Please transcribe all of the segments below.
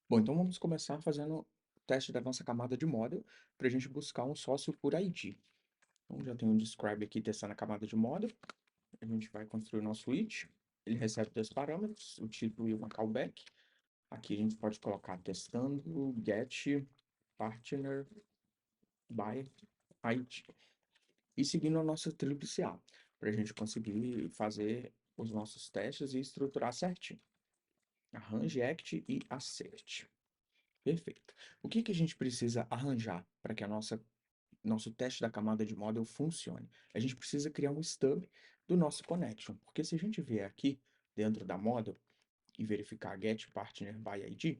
Bom, então vamos começar fazendo o teste da nossa camada de model para a gente buscar um sócio por ID. Então já tem um describe aqui testando a camada de model. A gente vai construir o nosso it. Ele recebe dois parâmetros, o tipo e uma callback. Aqui a gente pode colocar testando get partner by ID. E seguindo a nossa tríplice A, para a gente conseguir fazer os nossos testes e estruturar certinho. Arrange, act e assert. Perfeito. O que que a gente precisa arranjar para que nosso teste da camada de model funcione? A gente precisa criar um stub do nosso connection, porque se a gente vier aqui dentro da model e verificar get partner by ID,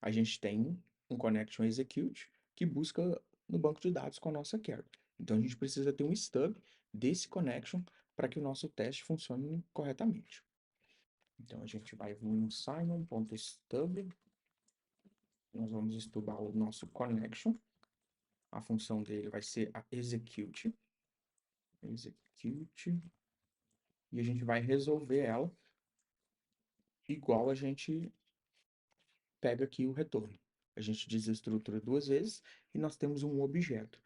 a gente tem um connection execute que busca no banco de dados com a nossa query. Então a gente precisa ter um stub desse connection para que o nosso teste funcione corretamente. Então a gente vai vir no simon.stub, nós vamos estudar o nosso connection. A função dele vai ser a execute, e a gente vai resolver ela igual a gente pega aqui o retorno. A gente desestrutura duas vezes e nós temos um objeto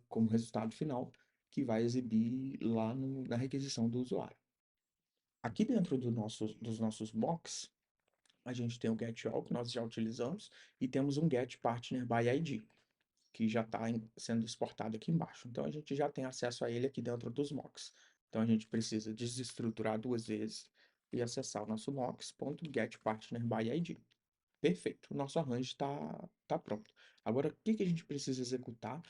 como resultado final que vai exibir lá na requisição do usuário. Aqui dentro dos nossos mocks, a gente tem o getAll que nós já utilizamos e temos um getPartnerById, que já está sendo exportado aqui embaixo. Então a gente já tem acesso a ele aqui dentro dos mocks. Então a gente precisa desestruturar duas vezes e acessar o nosso mocks.getPartnerById. Perfeito, o nosso arranjo está pronto. Agora, o que que a gente precisa executar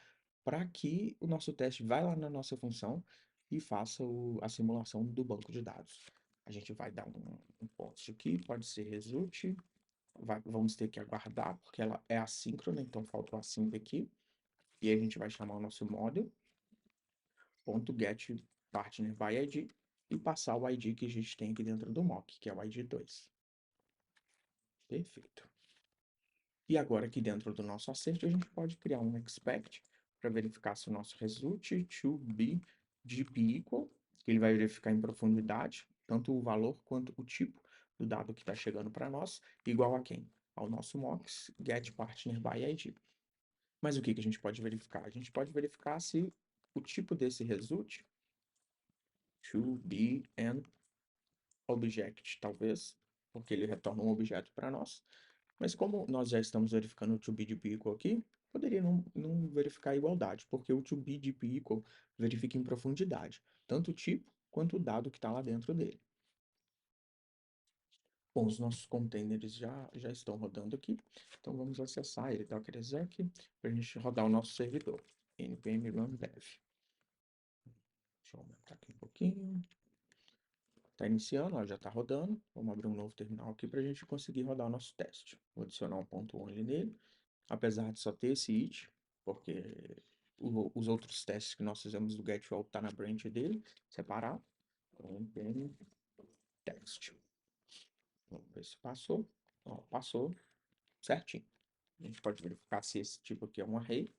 para que o nosso teste vá lá na nossa função e faça a simulação do banco de dados? A gente vai dar um post aqui, pode ser result, vamos ter que aguardar, porque ela é assíncrona, então falta o async aqui. E a gente vai chamar o nosso model.getPartnerById e passar o ID que a gente tem aqui dentro do mock, que é o ID2. Perfeito. E agora aqui dentro do nosso assert, a gente pode criar um expect para verificar se o nosso result to be GP equal, que ele vai verificar em profundidade, tanto o valor quanto o tipo do dado que está chegando para nós, igual a quem? Ao nosso mocks getPartnerById. Mas o que que a gente pode verificar? A gente pode verificar se o tipo desse result, to be an object, talvez, porque ele retorna um objeto para nós. Mas como nós já estamos verificando o to be de equal aqui, poderia não verificar a igualdade, porque o to be de equal verifica em profundidade, tanto o tipo quanto o dado que está lá dentro dele. Bom, os nossos containers já estão rodando aqui, então vamos acessar ele, Docker exec, para a gente rodar o nosso servidor, npm run dev. Deixa eu aumentar aqui um pouquinho. Está iniciando, ó, já está rodando. Vamos abrir um novo terminal aqui para a gente conseguir rodar o nosso teste. Vou adicionar um ponto only nele, apesar de só ter esse it, porque os outros testes que nós fizemos do getRoll tá na branch dele, separado. Então, npm text. Vamos ver se passou. Ó, passou certinho. A gente pode verificar se esse tipo aqui é um array.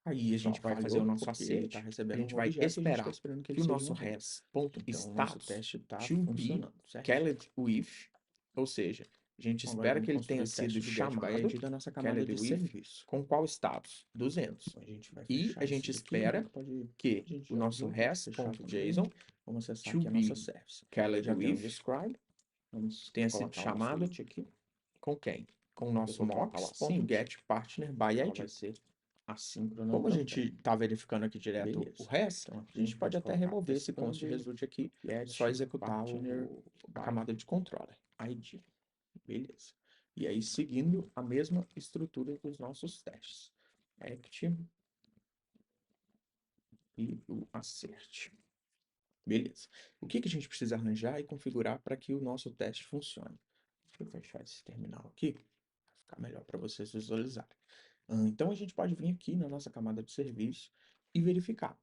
Aí a gente vai fazer o nosso assert, a recebendo gente um vai objeto e a gente está esperar esperando que ele que o seja um nosso array. Então, o nosso res.status teste está to be funcionando, certo? called with, ou seja, a gente Então, agora espera vamos que ele tenha construir o sido teste do get by chamado, ID da nossa camada called de with, serviço. com qual status? 200. Então, a gente vai E a fechar gente isso daqui, né? espera que A gente o já nosso usou, pode fechar também. res.json Vamos acessar to aqui a nossa be service. called Já tem um with describe. Vamos tenha sido colocar o nosso chamado it aqui. com quem? Com o Eu nosso vou colocar o async. Ela vai mocks.getPartnerById. ser assíncrona Como a gente também. está verificando aqui direto o Beleza. res, Então, a aqui a gente gente pode pode até colocar remover esse const testando result aqui, só get executar partner a by camada de controller. ID. Beleza. E aí, seguindo a mesma estrutura dos nossos testes. Act e o assert. Beleza. O que que a gente precisa arranjar e configurar para que o nosso teste funcione? Deixa eu fechar esse terminal aqui, para ficar melhor para vocês visualizarem. Então, a gente pode vir aqui na nossa camada de serviço e verificar.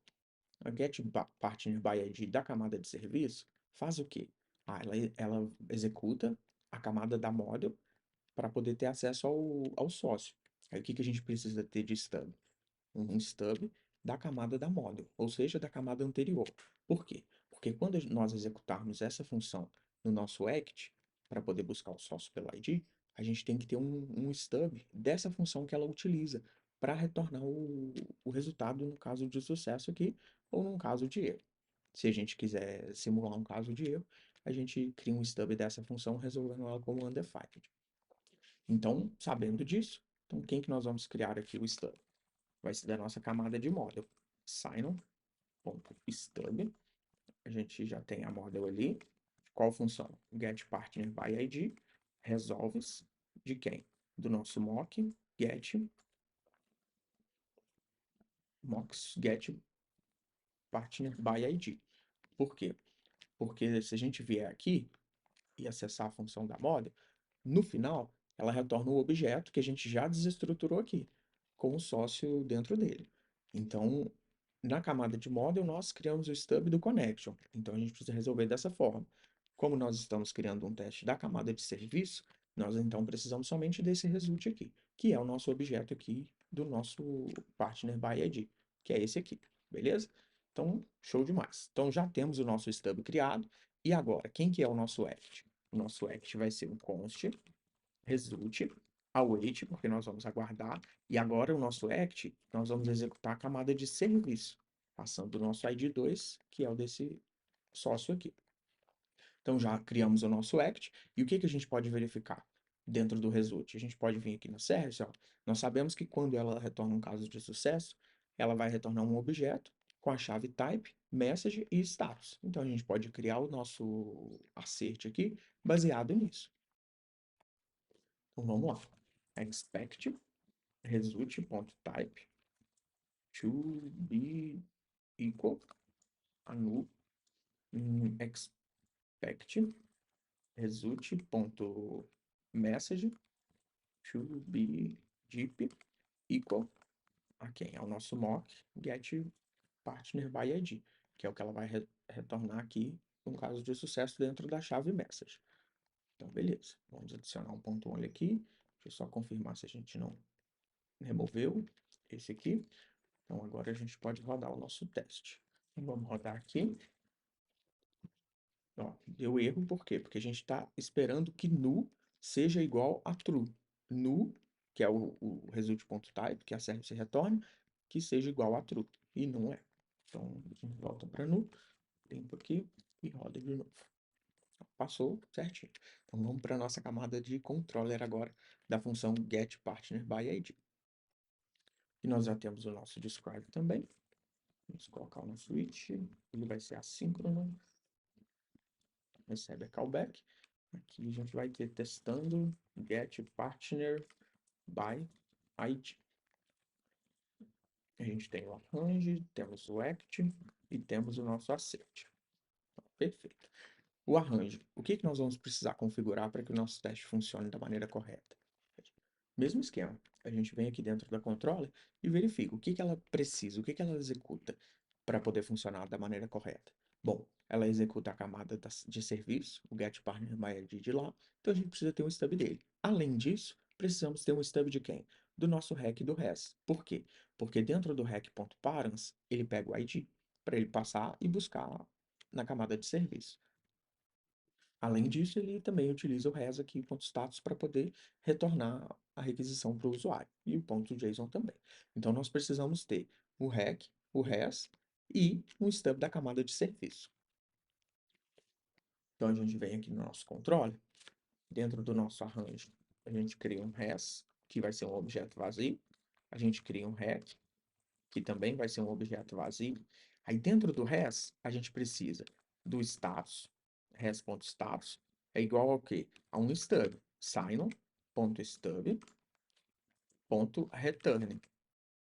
A getPartnerById da camada de serviço faz o quê? Ela executa a camada da model para poder ter acesso ao sócio. Aí o que que a gente precisa ter de stub? Um stub da camada da model, ou seja, da camada anterior. Por quê? Porque quando nós executarmos essa função no nosso act, para poder buscar o sócio pelo ID, a gente tem que ter um stub dessa função que ela utiliza para retornar o resultado no caso de sucesso aqui ou num caso de erro. Se a gente quiser simular um caso de erro, a gente cria um stub dessa função resolvendo ela como undefined. Então, sabendo disso, então quem que nós vamos criar aqui o stub? Vai ser da nossa camada de model. Sign-on.stub. A gente já tem a model ali. Qual função? getPartnerById. Resolves de quem? Do nosso mock getPartnerById. Por quê? Porque se a gente vier aqui e acessar a função da model, no final, ela retorna o objeto que a gente já desestruturou aqui, com o sócio dentro dele. Então, na camada de model, nós criamos o stub do connection. Então, a gente precisa resolver dessa forma. Como nós estamos criando um teste da camada de serviço, nós então precisamos somente desse result aqui, que é o nosso objeto aqui do nosso partner by ID, que é esse aqui, beleza? Então, show demais. Então, já temos o nosso stub criado. E agora, quem que é o nosso act? O nosso act vai ser um const result await, porque nós vamos aguardar. E agora o nosso act, nós vamos executar a camada de serviço, passando o nosso ID2, que é o desse sócio aqui. Então já criamos o nosso act. E o que que a gente pode verificar dentro do result? A gente pode vir aqui na service, ó. Nós sabemos que quando ela retorna um caso de sucesso, ela vai retornar um objeto com a chave type, message e status. Então a gente pode criar o nosso assert aqui baseado nisso. Então vamos lá. Expect result.type to be equal a new expect result.message to be deep equal a quem? Ao nosso mock get partner by ID, que é o que ela vai retornar aqui no caso de sucesso dentro da chave message. Então, beleza. Vamos adicionar um ponto only aqui. Deixa eu só confirmar se a gente não removeu esse aqui. Então, agora a gente pode rodar o nosso teste. Então, vamos rodar aqui. Ó, deu erro, por quê? Porque a gente está esperando que nu seja igual a true. Nu, que é o result.type, que a service retorna, que seja igual a true. E não é. Então, a gente volta para nu, limpa aqui e roda de novo. Passou certinho. Então, vamos para a nossa camada de controller agora, da função getPartnerById. E nós já temos o nosso describe também. Vamos colocar o nosso switch. Ele vai ser assíncrono. Recebe a callback. Aqui a gente vai ter testando get partner by ID. A gente tem o arrange, temos o act e temos o nosso assert. Perfeito. O arrange. O que que nós vamos precisar configurar para que o nosso teste funcione da maneira correta? Mesmo esquema. A gente vem aqui dentro da controller e verifica o que que ela precisa, o que que ela executa para poder funcionar da maneira correta. Bom, ela executa a camada de serviço, o getPartnerById de lá, então a gente precisa ter um stub dele. Além disso, precisamos ter um stub de quem? Do nosso REC do res. Por quê? Porque dentro do REC.params, ele pega o ID para ele passar e buscar na camada de serviço. Além disso, ele também utiliza o res aqui, ponto status, para poder retornar a requisição para o usuário. E o ponto JSON também. Então, nós precisamos ter o rec, o res e um stub da camada de serviço. Então, a gente vem aqui no nosso controle, dentro do nosso arranjo, a gente cria um res, que vai ser um objeto vazio. A gente cria um rec, que também vai ser um objeto vazio. Aí, dentro do res, a gente precisa do status, res.status, é igual ao quê? A um stub, sign.stub.return.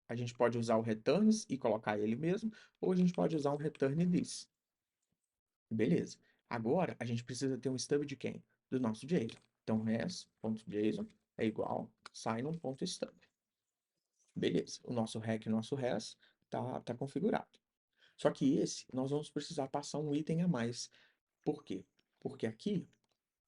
A gente pode usar o returns e colocar ele mesmo, ou a gente pode usar um return this. Beleza. Agora, a gente precisa ter um stub de quem? Do nosso JSON. Então, res.json é igual sign.stub. Beleza. O nosso rec e o nosso res tá configurado. Só que esse, nós vamos precisar passar um item a mais. Por quê? Porque aqui,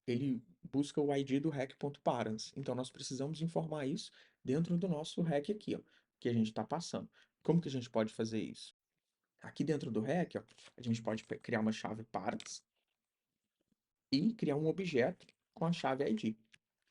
ele busca o ID do rec.params. Então, nós precisamos informar isso dentro do nosso rec aqui, ó, que a gente está passando. Como que a gente pode fazer isso? Aqui dentro do rec, ó, a gente pode criar uma chave params e criar um objeto com a chave ID.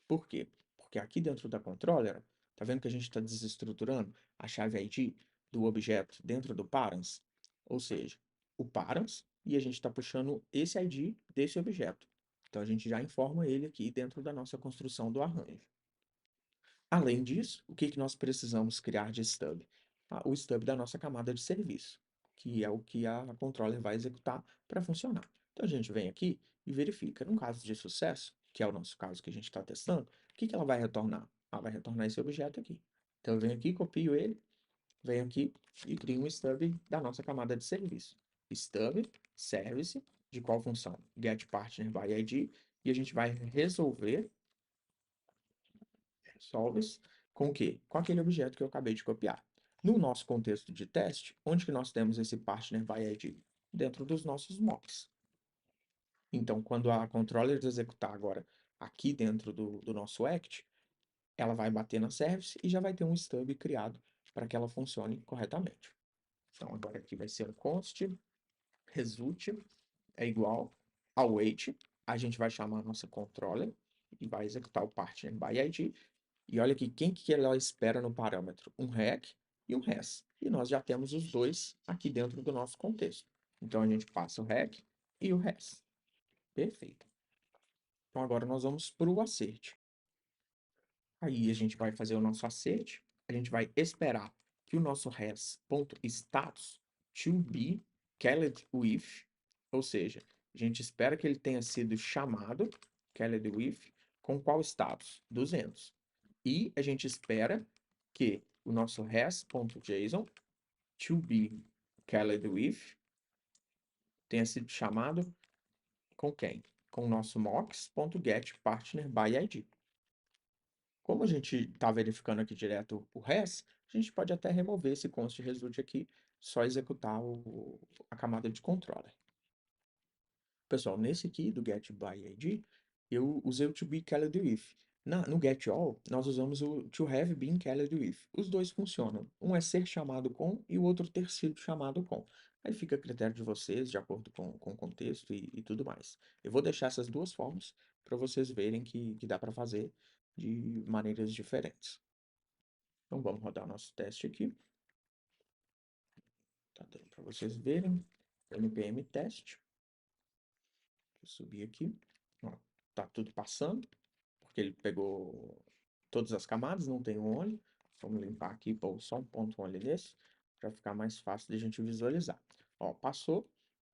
Por quê? Porque aqui dentro da controller, tá vendo que a gente está desestruturando a chave ID do objeto dentro do params? Ou seja, o params e a gente está puxando esse ID desse objeto. Então a gente já informa ele aqui dentro da nossa construção do arranjo. Além disso, o que nós precisamos criar de stub? O stub da nossa camada de serviço, que é o que a controller vai executar para funcionar. Então a gente vem aqui e verifica. No caso de sucesso, que é o nosso caso que a gente está testando, o que ela vai retornar? Ela vai retornar esse objeto aqui. Então eu venho aqui, copio ele, venho aqui e crio um stub da nossa camada de serviço. Stub, service, de qual função? Get partner by ID, e a gente vai resolves com o quê? Com aquele objeto que eu acabei de copiar. No nosso contexto de teste, onde que nós temos esse partner by ID? Dentro dos nossos mocks. Então, quando a controller executar agora aqui dentro do nosso act, ela vai bater na service e já vai ter um stub criado para que ela funcione corretamente. Então, agora aqui vai ser um const result é igual ao await. A gente vai chamar a nossa controller e vai executar o partner by ID. E olha aqui, quem que ela espera no parâmetro? Um rec e um res. E nós já temos os dois aqui dentro do nosso contexto. Então, a gente passa o rec e o res. Perfeito. Então, agora nós vamos para o assert. Aí, a gente vai fazer o nosso assert. A gente vai esperar que o nosso res.status to be called with, ou seja, a gente espera que ele tenha sido chamado, called with, com qual status? 200. E a gente espera que o nosso res.json to be called with tenha sido chamado com quem? Com o nosso mocks.getPartnerById. Como a gente está verificando aqui direto o res, a gente pode até remover esse const result aqui, só executar a camada de controller. Pessoal, nesse aqui do getById, eu usei o to be called with. No getAll, nós usamos o to have been called with. Os dois funcionam. Um é ser chamado com e o outro ter sido chamado com. Aí fica a critério de vocês, de acordo com o contexto e tudo mais. Eu vou deixar essas duas formas para vocês verem que dá para fazer de maneiras diferentes. Então vamos rodar nosso teste aqui. Tá dando para vocês verem. npm teste. Vou subir aqui. Ó, tá tudo passando, porque ele pegou todas as camadas, não tem um only. Vamos limpar aqui, pôr só um ponto only nesse, para ficar mais fácil de a gente visualizar. Ó, passou.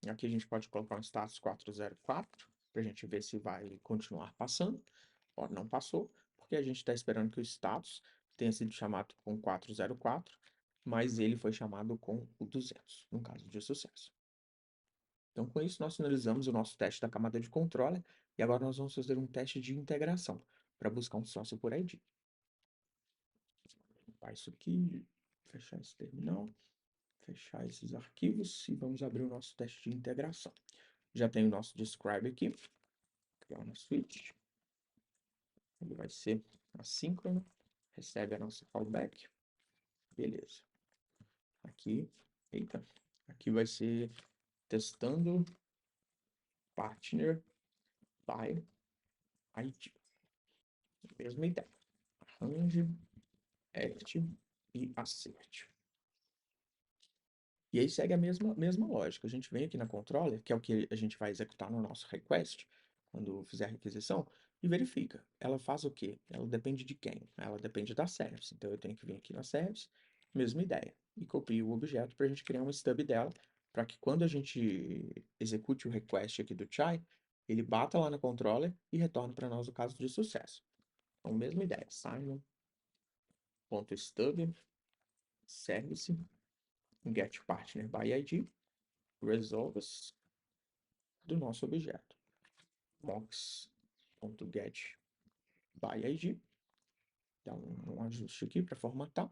Aqui a gente pode colocar um status 404, para a gente ver se vai continuar passando. Ó, não passou, porque a gente está esperando que o status tenha sido chamado com 404, mas ele foi chamado com o 200, no caso de sucesso. Então, com isso, nós finalizamos o nosso teste da camada de controller e agora nós vamos fazer um teste de integração para buscar um sócio por ID. Vou limpar isso aqui, fechar esse terminal, fechar esses arquivos e vamos abrir o nosso teste de integração. Já tem o nosso describe aqui, criar uma switch. Ele vai ser assíncrono, recebe a nossa callback. Beleza. Aqui, eita, aqui vai ser testando partner by ID. Mesma ideia. Arrange, act e assert. E aí segue a mesma lógica. A gente vem aqui na controller, que é o que a gente vai executar no nosso request, quando fizer a requisição, e verifica. Ela faz o quê? Ela depende de quem? Ela depende da service. Então eu tenho que vir aqui na service, mesma ideia, e copio o objeto para a gente criar um stub dela, para que quando a gente execute o request aqui do chai, ele bata lá na controller e retorne para nós o caso de sucesso. Então, mesma ideia. Simon.stub, service, get partner by ID, resolves do nosso objeto. mocks.get by ID. Dá um ajuste aqui para formatar.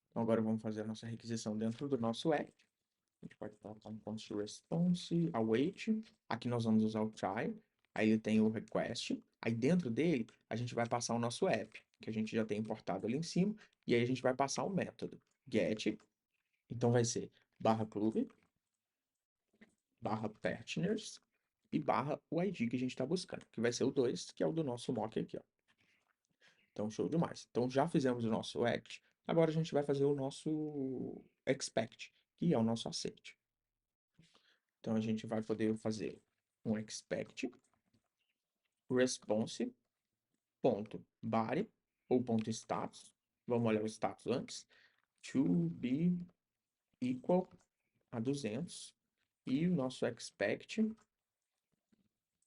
Então, agora vamos fazer a nossa requisição dentro do nosso app. A gente pode colocar um const response, await. Aqui nós vamos usar o try. Aí ele tem o request. Aí dentro dele, a gente vai passar o nosso app, que a gente já tem importado ali em cima. E aí a gente vai passar o método get. Então vai ser /club, /partners e barra o ID que a gente está buscando, que vai ser o 2, que é o do nosso mock aqui, ó. Então, show demais. Então, já fizemos o nosso act, agora a gente vai fazer o nosso expect, que é o nosso assert. Então, a gente vai poder fazer um expect response ponto body ou ponto status. Vamos olhar o status antes. To be equal a 200. E o nosso expect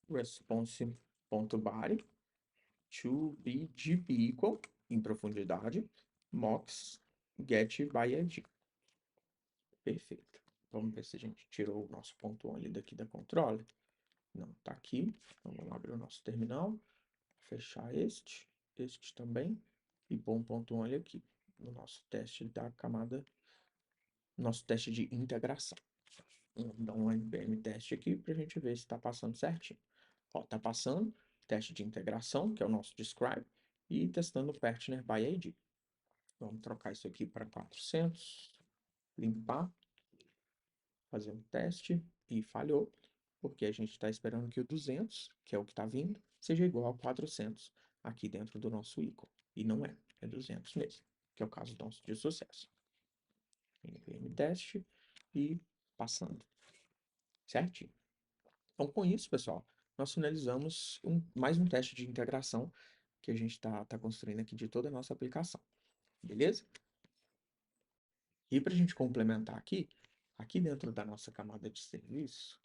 response ponto body to be gp equal em profundidade mocks get by id. Perfeito. Vamos ver se a gente tirou o nosso ponto only daqui da controle. Não, tá aqui. Então vamos abrir o nosso terminal, fechar este também e pôr um ponto only aqui no nosso teste da camada, nosso teste de integração. Vamos dar um npm teste aqui para a gente ver se está passando certinho. Ó, tá passando, teste de integração, que é o nosso describe, e testando o partner by ID. Vamos trocar isso aqui para 400, limpar, fazer um teste e falhou, porque a gente está esperando que o 200, que é o que está vindo, seja igual a 400 aqui dentro do nosso equal. E não é, é 200 mesmo, que é o caso do nosso de sucesso. npm teste e passando. Certinho. Então, com isso, pessoal, nós finalizamos mais um teste de integração que a gente está construindo aqui de toda a nossa aplicação. Beleza? E para a gente complementar aqui dentro da nossa camada de serviço,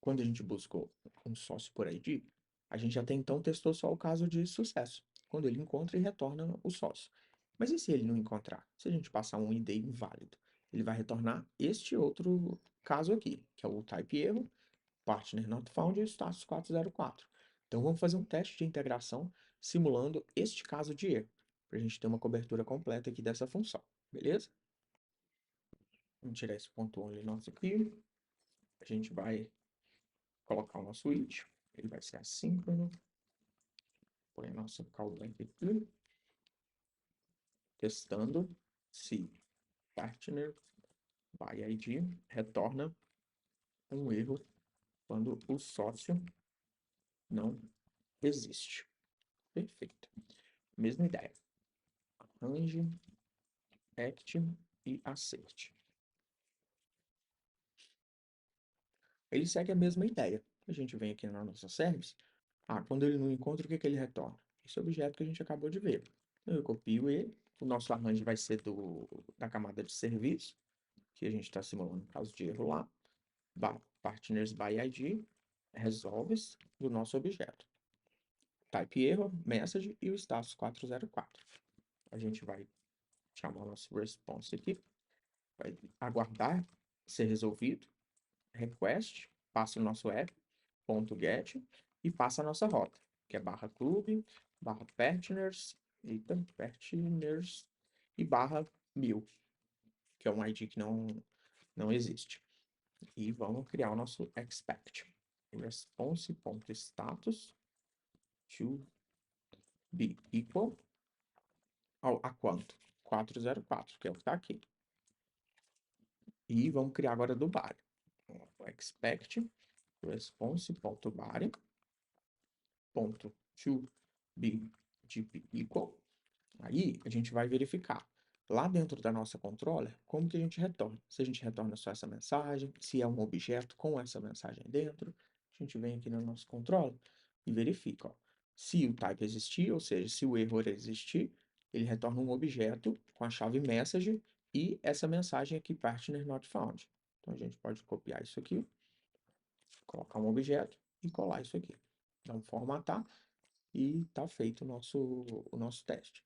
quando a gente buscou um sócio por ID, a gente até então testou só o caso de sucesso, quando ele encontra e retorna o sócio. Mas e se ele não encontrar? Se a gente passar um ID inválido, ele vai retornar este outro caso aqui, que é o type erro, partner not found e o status 404. Então vamos fazer um teste de integração simulando este caso de erro, para a gente ter uma cobertura completa aqui dessa função, beleza? Vamos tirar esse ponto only nosso aqui. A gente vai colocar o nosso it, ele vai ser assíncrono. Põe a nossa callback aqui, testando se partner by ID retorna um erro quando o sócio não existe. Perfeito. Mesma ideia. Arrange, act e assert. Ele segue a mesma ideia. A gente vem aqui na nossa service. Quando ele não encontra, o que ele retorna? Esse objeto que a gente acabou de ver. Então, eu copio ele. O nosso arrange vai ser da camada de serviço, que a gente está simulando caso de erro lá. Partners by ID, resolves do nosso objeto. Type erro, message e o status 404. A gente vai chamar o nosso response aqui, vai aguardar ser resolvido, request, passa o nosso app.get e passa a nossa rota, que é barra clube, barra partners, partners e barra 1000, que é um ID que não existe. E vamos criar o nosso expect. Response.status to be equal a quanto? 404, que é o que está aqui. E vamos criar agora do body. O expect response.body to be equal. Aí a gente vai verificar lá dentro da nossa controller como que a gente retorna. Se a gente retorna só essa mensagem, se é um objeto com essa mensagem dentro, a gente vem aqui no nosso controller e verifica, ó. Se o type existir, ou seja, se o erro existir, ele retorna um objeto com a chave message e essa mensagem aqui, partner not found. Então a gente pode copiar isso aqui, colocar um objeto e colar isso aqui. Vamos formatar e está feito o nosso teste.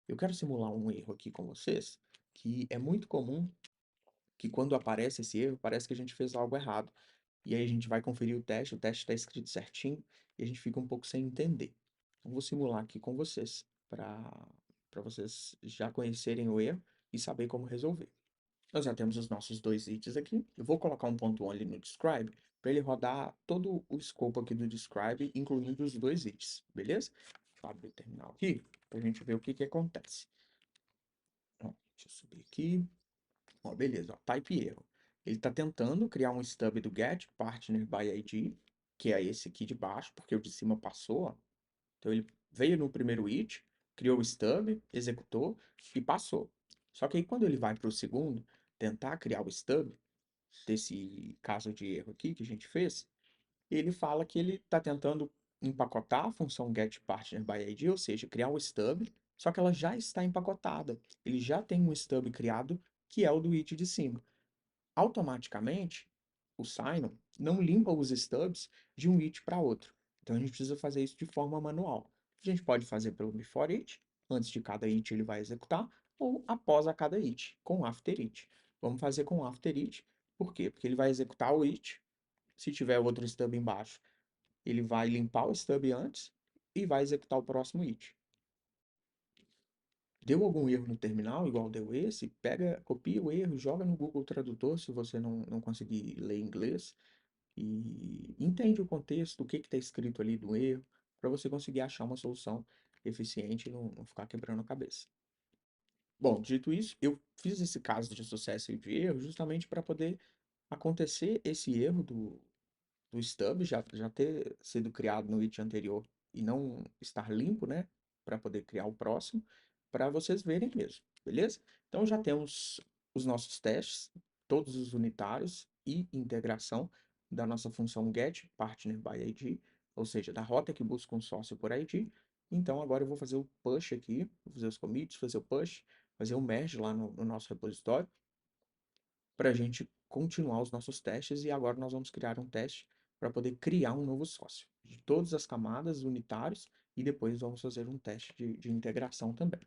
Eu quero simular um erro aqui com vocês, que é muito comum que quando aparece esse erro, parece que a gente fez algo errado. E aí a gente vai conferir o teste está escrito certinho, e a gente fica um pouco sem entender. Então, vou simular aqui com vocês, para vocês já conhecerem o erro e saber como resolver. Nós já temos os nossos dois itens aqui. Eu vou colocar um ponto only no describe, para ele rodar todo o escopo aqui do describe, incluindo os dois itens, beleza? Deixa eu abrir o terminal aqui, para a gente ver o que acontece. Ó, deixa eu subir aqui. Ó, beleza, ó, type erro. Ele está tentando criar um stub do get partner by ID, que é esse aqui de baixo, porque o de cima passou, ó. Então ele veio no primeiro it, criou o stub, executou e passou. Só que aí quando ele vai para o segundo, tentar criar o stub, desse caso de erro aqui que a gente fez, ele fala que ele está tentando empacotar a função getPartnerById, ou seja, criar o stub, só que ela já está empacotada. Ele já tem um stub criado, que é o do it de cima. Automaticamente, o Sino não limpa os stubs de um it para outro. Então a gente precisa fazer isso de forma manual. A gente pode fazer pelo before it, antes de cada it ele vai executar, ou após a cada it, com after it. Vamos fazer com after it, por quê? Porque ele vai executar o it, se tiver outro stub embaixo, ele vai limpar o stub antes e vai executar o próximo it. Deu algum erro no terminal, igual deu esse, pega, copia o erro, joga no Google Tradutor, se você não conseguir ler inglês, e entende o contexto, o que está escrito ali do erro, para você conseguir achar uma solução eficiente e não ficar quebrando a cabeça. Bom, dito isso, eu fiz esse caso de sucesso e de erro justamente para poder acontecer esse erro do stub já ter sido criado no it anterior e não estar limpo, né? Para poder criar o próximo, para vocês verem mesmo, beleza? Então já temos os nossos testes, todos os unitários e integração da nossa função getPartnerById, ou seja, da rota que busca um sócio por ID. Então agora eu vou fazer o push aqui, vou fazer os commits, fazer o push, fazer o merge lá no nosso repositório, para a gente continuar os nossos testes, e agora nós vamos criar um teste para poder criar um novo sócio de todas as camadas unitários, e depois vamos fazer um teste de integração também.